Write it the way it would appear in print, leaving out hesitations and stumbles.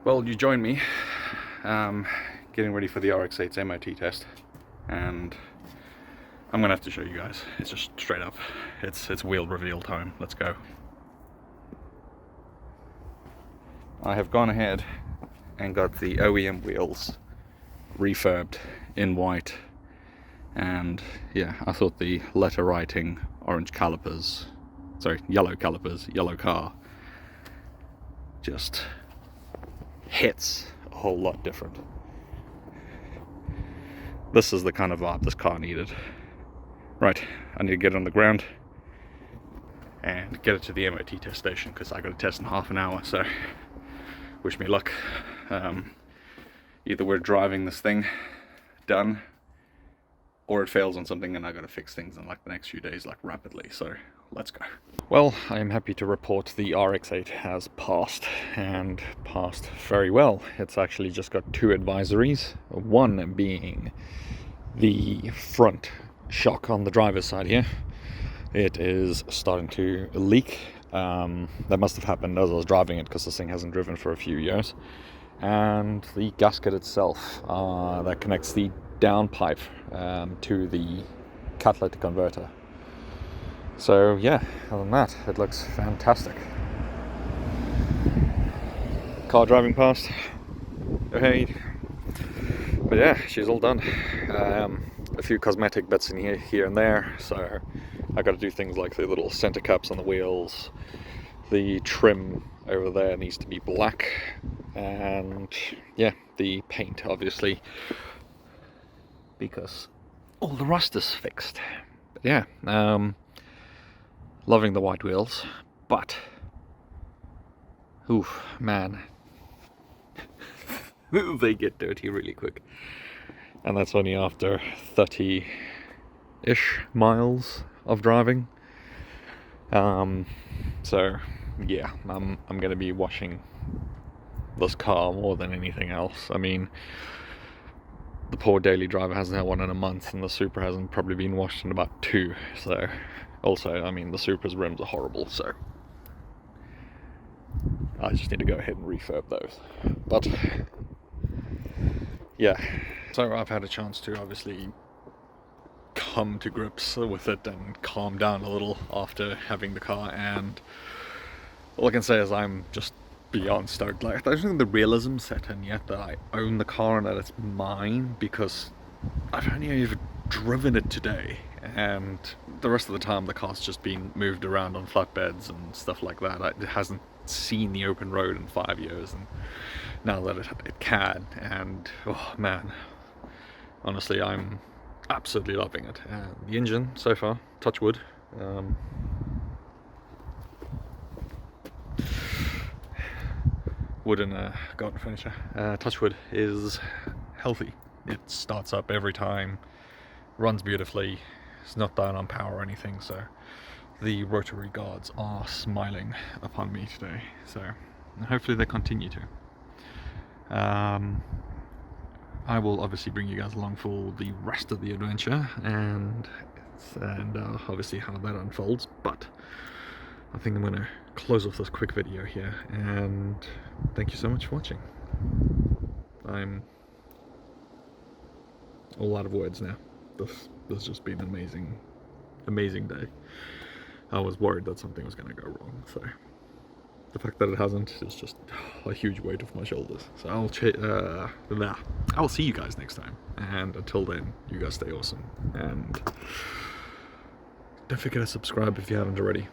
Well, you join me getting ready for the RX8's MOT test, and I'm gonna have to show you guys. It's just straight up. It's wheel reveal time. Let's go. I have gone ahead and got the OEM wheels refurbed in white, and yeah, I thought the letter writing, orange calipers, sorry, yellow calipers, yellow car, just hits a whole lot different. This is the kind of vibe this car needed. Right, I need to get it on the ground and get it to the MOT test station, because I got a test in half an hour, so wish me luck. Either we're driving this thing done, or it fails on something and I gotta fix things in like the next few days, like rapidly, so let's go. Well, I am happy to report the RX8 has passed, and passed very well. It's actually just got two advisories, one being the front shock on the driver's side here. It is starting to leak. That must have happened as I was driving it, because this thing hasn't driven for a few years. And the gasket itself that connects the downpipe to the catalytic converter. So yeah, other than that, it looks fantastic. Car driving past. Okay. But yeah, she's all done. A few cosmetic bits in here and there, so I got to do things like the little center caps on the wheels. The trim over there needs to be black, and yeah, the paint obviously, because all the rust is fixed. But yeah, loving the white wheels, but oof, man, they get dirty really quick, and that's only after 30-ish miles of driving. So yeah, I'm gonna be washing this car more than anything else. I mean, the poor daily driver hasn't had one in a month, and the Supra hasn't probably been washed in about 2. So also, I mean, the Supra's rims are horrible, so I just need to go ahead and refurb those. But yeah, so I've had a chance to obviously come to grips with it and calm down a little after having the car, and all I can say is I'm just beyond stoked. Like, I don't think the realism set in yet that I own the car and that it's mine, because I've only ever driven it today, and the rest of the time the car's just been moved around on flatbeds and stuff like that. It hasn't seen the open road in 5 years, and now that it can, and oh man, honestly, I'm absolutely loving it. And the engine so far, touch wood, wood and garden furniture, touch wood, is healthy. It starts up every time, runs beautifully, it's not down on power or anything, so the rotary guards are smiling upon me today, so hopefully they continue to. I will obviously bring you guys along for the rest of the adventure, and obviously how that unfolds, but I think I'm going to close off this quick video here, and thank you so much for watching. I'm all out of words now. This has just been an amazing day. I was worried that something was going to go wrong, so the fact that it hasn't is just a huge weight off my shoulders. So I'll see you guys next time, and until then, you guys stay awesome, and don't forget to subscribe if you haven't already.